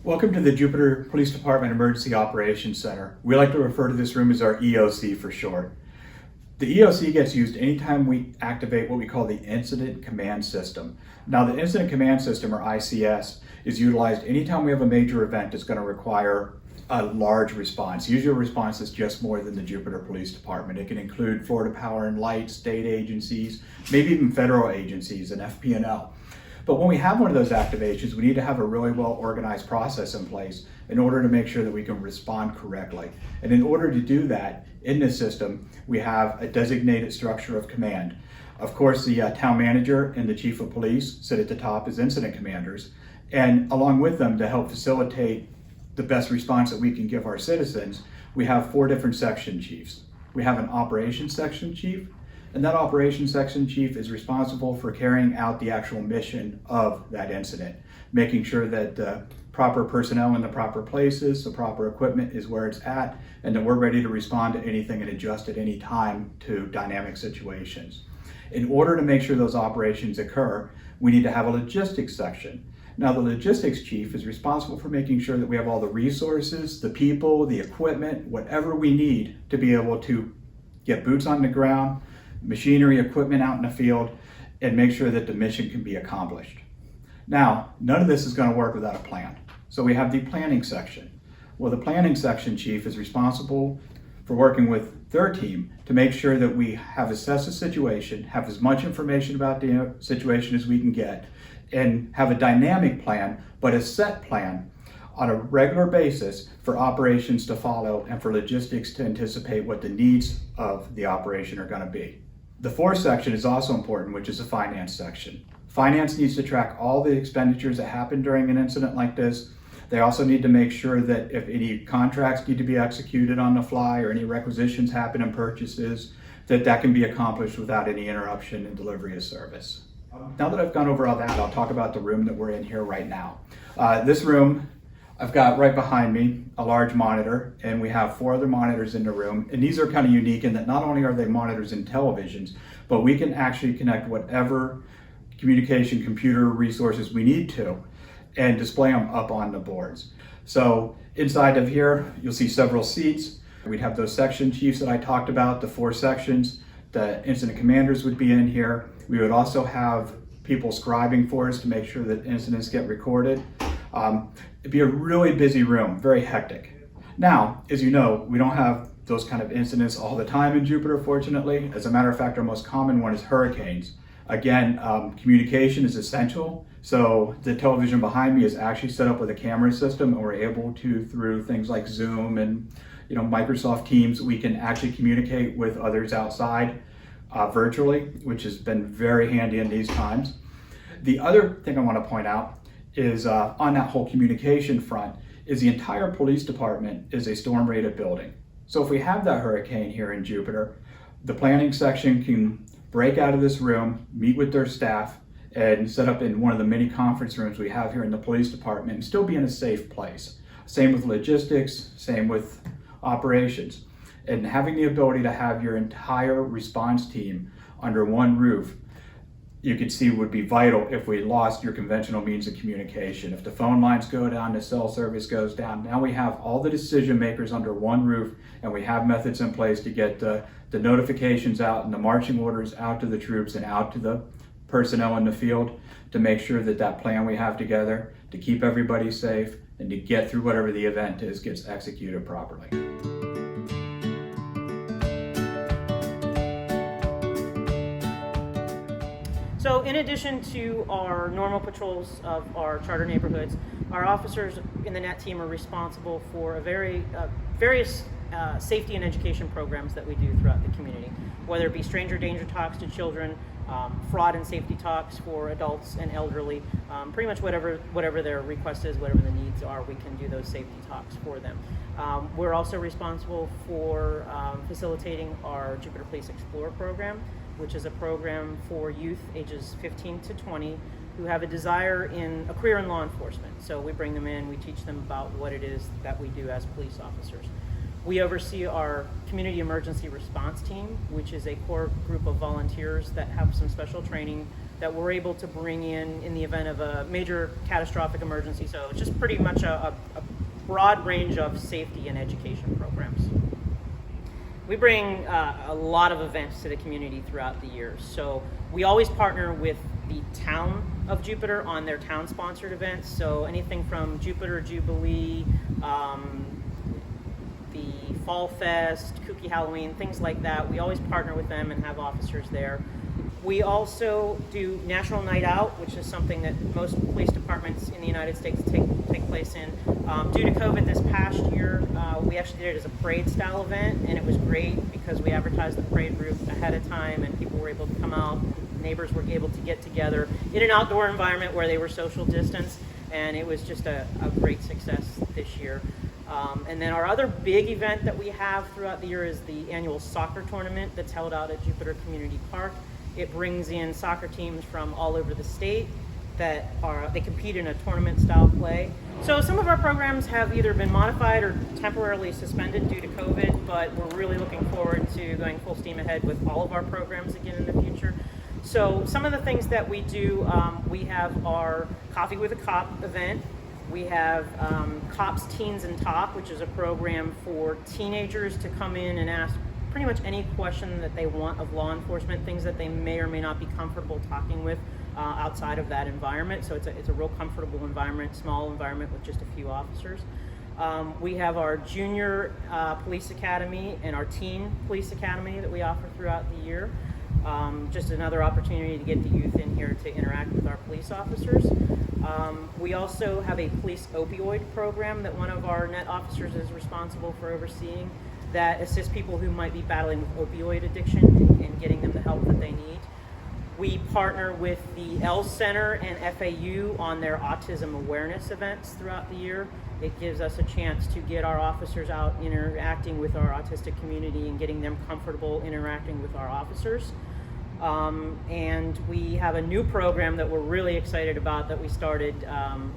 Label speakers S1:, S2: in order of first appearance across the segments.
S1: Welcome to the Jupiter Police Department Emergency Operations Center. We like to refer to this room as our EOC for short. The EOC gets used anytime we activate what we call the Incident Command System. Now, the Incident Command System, or ICS, is utilized anytime we have a major event that's going to require a large response. Usually a response is just more than the Jupiter Police Department. It can include Florida Power and Light, state agencies, maybe even federal agencies and FP&L. But when we have one of those activations, we need to have a really well organized process in place in order to make sure that we can respond correctly. And in order to do that, in this system, we have a designated structure of command. Of course, the town manager and the chief of police sit at the top as incident commanders. And along with them, to help facilitate the best response that we can give our citizens, we have 4 different section chiefs. We have an operations section chief, and that operations section chief is responsible for carrying out the actual mission of that incident, making sure that the proper personnel in the proper places, the proper equipment is where it's at, and that we're ready to respond to anything and adjust at any time to dynamic situations. In order to make sure those operations occur, we need to have a logistics section. Now, the logistics chief is responsible for making sure that we have all the resources, the people, the equipment, whatever we need to be able to get boots on the ground, machinery, equipment out in the field, and make sure that the mission can be accomplished. Now, none of this is going to work without a plan. So we have the planning section. Well, the planning section chief is responsible for working with their team to make sure that we have assessed the situation, have as much information about the situation as we can get, and have a dynamic plan, but a set plan on a regular basis for operations to follow and for logistics to anticipate what the needs of the operation are going to be. The 4th section is also important, which is the finance section. Finance needs to track all the expenditures that happen during an incident like this. They also need to make sure that if any contracts need to be executed on the fly or any requisitions happen in purchases, that can be accomplished without any interruption in delivery of service. Now that I've gone over all that, I'll talk about the room that we're in here right now. This room, I've got right behind me a large monitor, and we have 4 other monitors in the room. And these are kind of unique in that not only are they monitors and televisions, but we can actually connect whatever communication computer resources we need to and display them up on the boards. So inside of here, you'll see several seats. We'd have those section chiefs that I talked about, the 4 sections. The incident commanders would be in here. We would also have people scribing for us to make sure that incidents get recorded. It'd be a really busy room, very hectic. Now, as you know, we don't have those kind of incidents all the time in Jupiter, fortunately. As a matter of fact, our most common one is hurricanes. Again, communication is essential. So the television behind me is actually set up with a camera system, and we're able to, through things like Zoom and Microsoft Teams, we can actually communicate with others outside virtually, which has been very handy in these times. The other thing I want to point out is on that whole communication front is the entire police department is a storm rated building. So if we have that hurricane here in Jupiter, the planning section can break out of this room, meet with their staff, and set up in one of the many conference rooms we have here in the police department and still be in a safe place. Same with logistics, same with operations. And having the ability to have your entire response team under one roof, you could see would be vital if we lost your conventional means of communication. If the phone lines go down, the cell service goes down, now we have all the decision makers under one roof, and we have methods in place to get the notifications out and the marching orders out to the troops and out to the personnel in the field to make sure that that plan we have together to keep everybody safe and to get through whatever the event is gets executed properly.
S2: So in addition to our normal patrols of our charter neighborhoods, our officers in the NAT team are responsible for various safety and education programs that we do throughout the community, whether it be stranger danger talks to children, fraud and safety talks for adults and elderly, pretty much whatever their request is, whatever the needs are, we can do those safety talks for them. We're also responsible for facilitating our Jupiter Police Explorer program, which is a program for youth ages 15 to 20 who have a desire in a career in law enforcement. So we bring them in, we teach them about what it is that we do as police officers. We oversee our community emergency response team, which is a core group of volunteers that have some special training that we're able to bring in the event of a major catastrophic emergency. So it's just pretty much a broad range of safety and education programs. We bring a lot of events to the community throughout the year. So we always partner with the town of Jupiter on their town-sponsored events. So anything from Jupiter Jubilee, the Fall Fest, Kooky Halloween, things like that. We always partner with them and have officers there. We also do National Night Out, which is something that most police departments in the United States take place in. Due to COVID this past year, we actually did it as a parade-style event, and it was great because we advertised the parade route ahead of time, and people were able to come out. Neighbors were able to get together in an outdoor environment where they were social distance, and it was just a great success this year. And then our other big event that we have throughout the year is the annual soccer tournament that's held out at Jupiter Community Park. It brings in soccer teams from all over the state they compete in a tournament style play. So some of our programs have either been modified or temporarily suspended due to COVID, but we're really looking forward to going full steam ahead with all of our programs again in the future. So some of the things that we do, we have our Coffee with a Cop event. We have Cops, Teens, and Talk, which is a program for teenagers to come in and ask pretty much any question that they want of law enforcement, things that they may or may not be comfortable talking with outside of that environment. So it's a real comfortable environment, small environment with just a few officers. We have our Junior Police Academy and our Teen Police Academy that we offer throughout the year. Just another opportunity to get the youth in here to interact with our police officers. We also have a police opioid program that one of our net officers is responsible for overseeing that assists people who might be battling with opioid addiction and getting them the help that they need. We partner with the L Center and FAU on their autism awareness events throughout the year. It gives us a chance to get our officers out interacting with our autistic community and getting them comfortable interacting with our officers. And we have a new program that we're really excited about that we started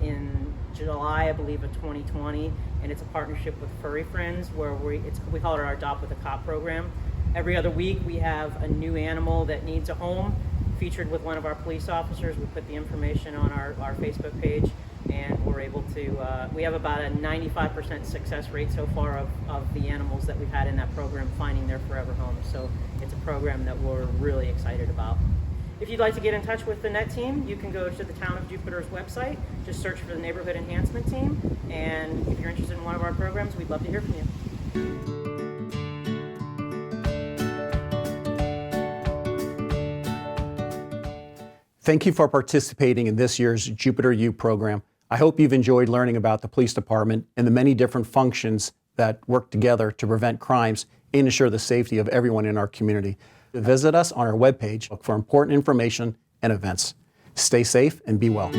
S2: in July, I believe, of 2020, and it's a partnership with Furry Friends where we call it our Adopt with a Cop program. Every other week we have a new animal that needs a home featured with one of our police officers. We put the information on our Facebook page, and we're able to, we have about a 95% success rate so far of the animals that we've had in that program finding their forever homes. So it's a program that we're really excited about. If you'd like to get in touch with the NET team, you can go to the Town of Jupiter's website, just search for the Neighborhood Enhancement Team, and if you're interested in one of our programs, we'd love to hear from you.
S3: Thank you for participating in this year's Jupiter U program. I hope you've enjoyed learning about the police department and the many different functions that work together to prevent crimes and ensure the safety of everyone in our community. Visit us on our webpage for important information and events. Stay safe and be well.